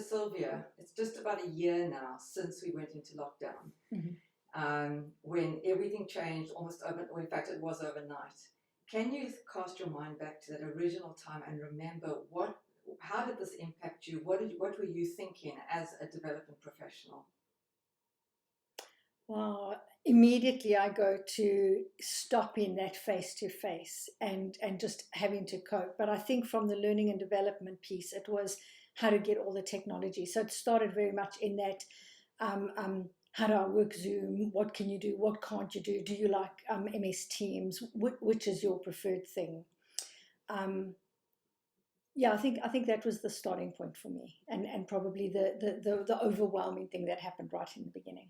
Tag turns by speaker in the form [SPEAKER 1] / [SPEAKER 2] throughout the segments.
[SPEAKER 1] Sylvia, it's just about a year now since we went into lockdown, when everything changed almost over, or in fact it was overnight. Can you cast your mind back to that original time and remember how did this impact you? What were you thinking as a development professional?
[SPEAKER 2] Well, immediately I go to stopping that face-to-face and just having to cope. But I think from the learning and development piece, it was how to get all the technology. So it started very much in that, how do I work Zoom? What can you do? What can't you do? Do you like MS Teams? Which is your preferred thing? Yeah, I think that was the starting point for me, and probably the overwhelming thing that happened right in the beginning.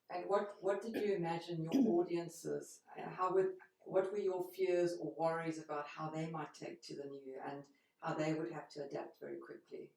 [SPEAKER 1] And what did you imagine your audiences, what were your fears or worries about how they might take to the new and how they would have to adapt very quickly?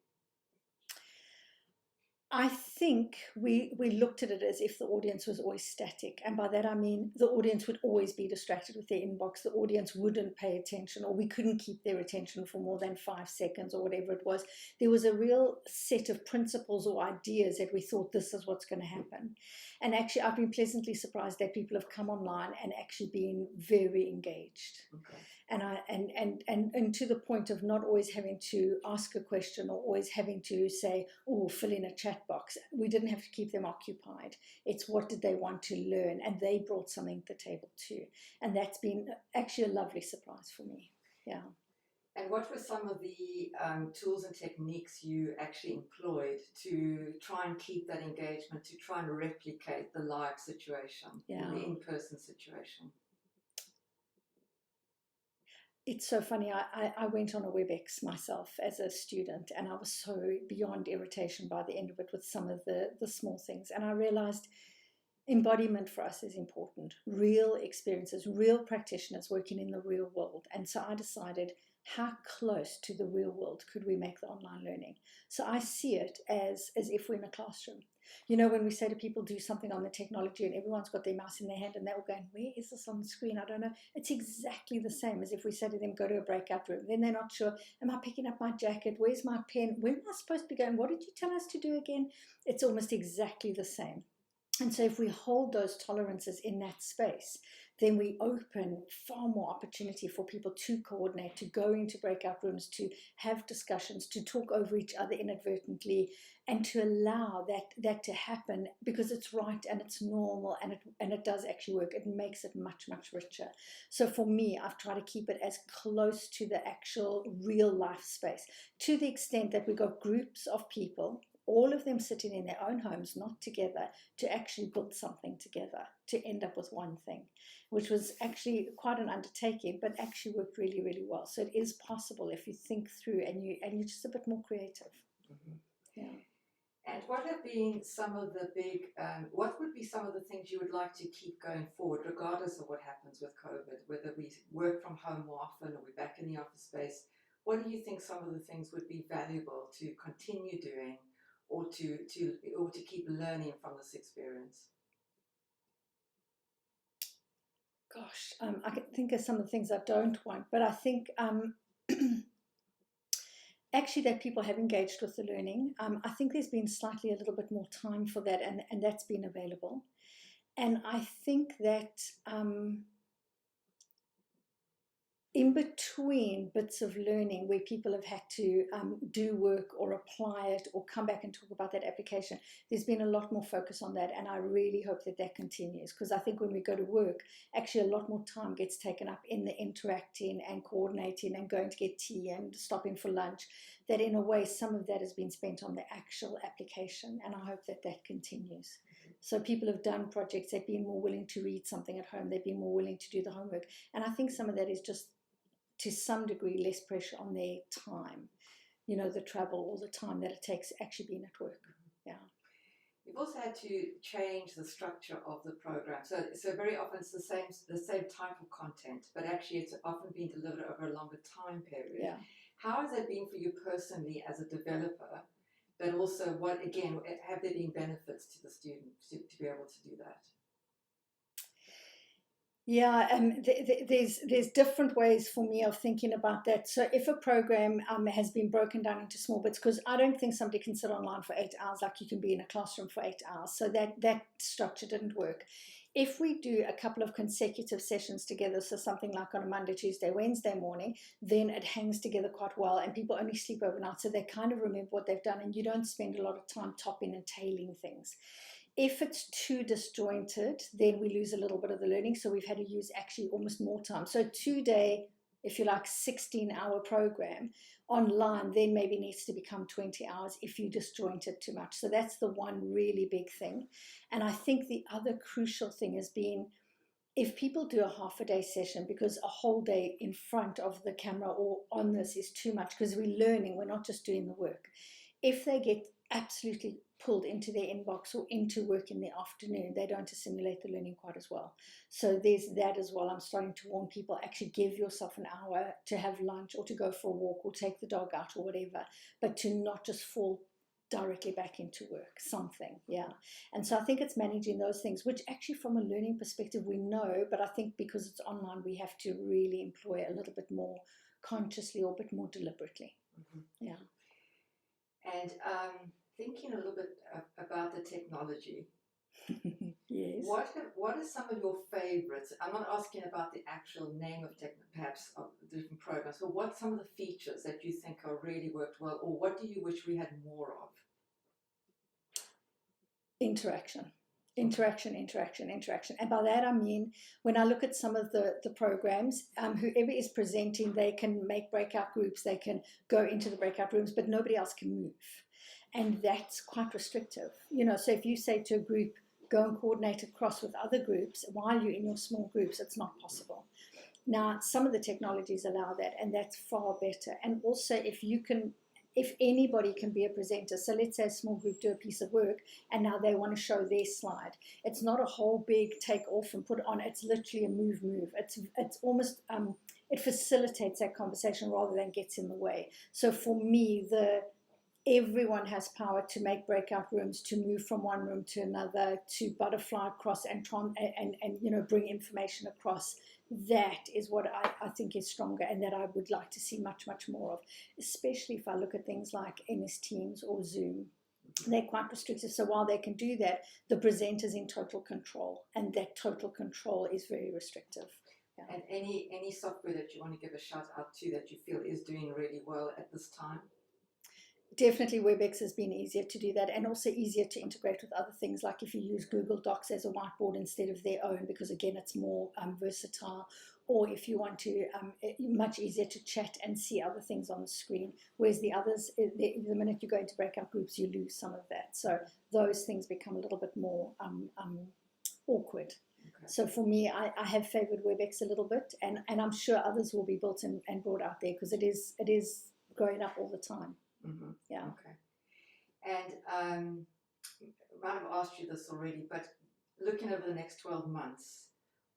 [SPEAKER 2] I think we looked at it as if the audience was always static. And by that I mean the audience would always be distracted with their inbox. The audience wouldn't pay attention, or we couldn't keep their attention for more than 5 seconds or whatever it was. There was a real set of principles or ideas that we thought this is what's going to happen. And actually I've been pleasantly surprised that people have come online and actually been very engaged.
[SPEAKER 1] Okay.
[SPEAKER 2] And to the point of not always having to ask a question or always having to say, oh, fill in a chat box. We didn't have to keep them occupied. It's what did they want to learn, and they brought something to the table too. And that's been actually a lovely surprise for me. Yeah.
[SPEAKER 1] And what were some of the tools and techniques you actually employed to try and keep that engagement, to try and replicate the live situation, the in-person situation?
[SPEAKER 2] It's so funny. I went on a WebEx myself as a student, and I was so beyond irritation by the end of it with some of the small things. And I realized embodiment for us is important. Real experiences, real practitioners working in the real world. And so I decided, how close to the real world could we make the online learning? So I see it as if we're in a classroom. You know, when we say to people, do something on the technology and everyone's got their mouse in their hand and they're all going, where is this on the screen? I don't know. It's exactly the same as if we say to them, go to a breakout room. Then they're not sure, am I picking up my jacket? Where's my pen? Where am I supposed to be going? What did you tell us to do again? It's almost exactly the same. And so if we hold those tolerances in that space, then we open far more opportunity for people to coordinate, to go into breakout rooms, to have discussions, to talk over each other inadvertently, and to allow that to happen because it's right and it's normal and it does actually work. It makes it much, much richer. So for me, I've tried to keep it as close to the actual real life space, to the extent that we've got groups of people, all of them sitting in their own homes, not together, to actually build something together, to end up with one thing, which was actually quite an undertaking, but actually worked really, really well. So it is possible if you think through and you're just a bit more creative.
[SPEAKER 1] Mm-hmm.
[SPEAKER 2] Yeah.
[SPEAKER 1] And what have been some of the big, what would be some of the things you would like to keep going forward, regardless of what happens with COVID, whether we work from home more often or we're back in the office space? What do you think some of the things would be valuable to continue doing, or to keep learning from this experience?
[SPEAKER 2] Gosh, I can think of some of the things I don't want, but I think actually that people have engaged with the learning. I think there's been slightly a little bit more time for that, and that's been available. And I think that in between bits of learning where people have had to do work or apply it or come back and talk about that application, there's been a lot more focus on that, and I really hope that that continues, because I think when we go to work, actually a lot more time gets taken up in the interacting and coordinating and going to get tea and stopping for lunch, that in a way some of that has been spent on the actual application, and I hope that that continues. So people have done projects, they've been more willing to read something at home, they've been more willing to do the homework, and I think some of that is just to some degree less pressure on their time, you know, the travel or the time that it takes actually being at work. Yeah.
[SPEAKER 1] You've also had to change the structure of the program. So very often it's the same type of content, but actually it's often been delivered over a longer time period.
[SPEAKER 2] Yeah.
[SPEAKER 1] How has that been for you personally as a developer? But also, what again have there been benefits to the student to be able to do that?
[SPEAKER 2] Yeah, there's different ways for me of thinking about that. So if a program has been broken down into small bits, because I don't think somebody can sit online for 8 hours like you can be in a classroom for 8 hours. So that structure didn't work. If we do a couple of consecutive sessions together, so something like on a Monday, Tuesday, Wednesday morning, then it hangs together quite well, and people only sleep overnight, so they kind of remember what they've done, and you don't spend a lot of time topping and tailing things. If it's too disjointed, then we lose a little bit of the learning. So we've had to use actually almost more time. So 2 day, if you like, 16-hour program online then maybe needs to become 20 hours if you disjoint it too much. So that's the one really big thing. And I think the other crucial thing has been, if people do a half a day session, because a whole day in front of the camera or on this is too much, because we're learning, we're not just doing the work. If they get absolutely pulled into their inbox or into work in the afternoon, they don't assimilate the learning quite as well. So there's that as well. I'm starting to warn people, actually give yourself an hour to have lunch or to go for a walk or take the dog out or whatever, but to not just fall directly back into work, something. Yeah. And so I think it's managing those things, which actually from a learning perspective we know, but I think because it's online we have to really employ a little bit more consciously or a bit more deliberately. Yeah.
[SPEAKER 1] And thinking a little bit about the technology,
[SPEAKER 2] Yes.
[SPEAKER 1] what are some of your favorites? I'm not asking about the actual name of perhaps of the different programs, but what some of the features that you think are really worked well, or what do you wish we had more of?
[SPEAKER 2] Interaction. And by that I mean, when I look at some of the programs, whoever is presenting, they can make breakout groups, they can go into the breakout rooms, but nobody else can move. And that's quite restrictive. So if you say to a group, go and coordinate across with other groups while you're in your small groups, it's not possible. Now, some of the technologies allow that, and that's far better. And also, if anybody can be a presenter, so let's say a small group do a piece of work and now they want to show their slide. It's not a whole big take off and put it on. It's literally a move. It's almost, it facilitates that conversation rather than gets in the way. So for me, everyone has power to make breakout rooms, to move from one room to another, to butterfly across and bring information across. That is what I think is stronger, and that I would like to see much, much more of, especially if I look at things like MS Teams or Zoom. They're quite restrictive. So while they can do that, the presenter's in total control, and that total control is very restrictive. Yeah.
[SPEAKER 1] And any software that you want to give a shout out to that you feel is doing really well at this time?
[SPEAKER 2] Definitely WebEx has been easier to do that, and also easier to integrate with other things, like if you use Google Docs as a whiteboard instead of their own, because again it's more versatile, or if you want to, much easier to chat and see other things on the screen, whereas the others, the minute you go into breakout groups you lose some of that, so those things become a little bit more awkward. Okay. So for me, I have favored WebEx a little bit, and I'm sure others will be built and brought out there, because it is growing up all the time.
[SPEAKER 1] Mm-hmm.
[SPEAKER 2] Yeah.
[SPEAKER 1] Okay. And I might have asked you this already, but looking over the next 12 months,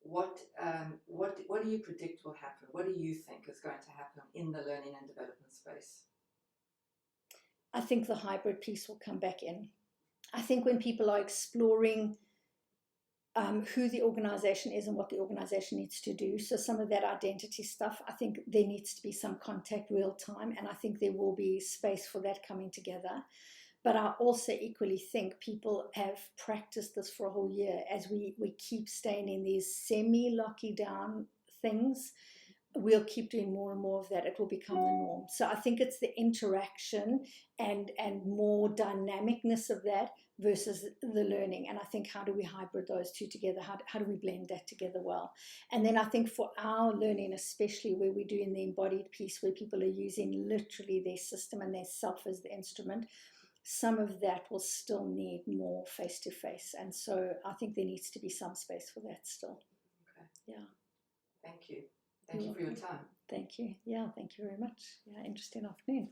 [SPEAKER 1] what do you predict will happen? What do you think is going to happen in the learning and development space?
[SPEAKER 2] I think the hybrid piece will come back in. I think when people are exploring who the organization is and what the organization needs to do, so some of that identity stuff, I think there needs to be some contact real time, and I think there will be space for that coming together. But I also equally think people have practiced this for a whole year. As we keep staying in these semi-locky down things, we'll keep doing more and more of that. It will become the norm. So I think it's the interaction and more dynamicness of that versus the learning. And I think, how do we hybrid those two together? How do we blend that together well? And then I think for our learning, especially where we're doing the embodied piece, where people are using literally their system and their self as the instrument, some of that will still need more face-to-face. And so I think there needs to be some space for that still.
[SPEAKER 1] Okay.
[SPEAKER 2] Yeah.
[SPEAKER 1] Thank you. Thank you for your time.
[SPEAKER 2] Thank you. Yeah, thank you very much. Yeah, interesting afternoon.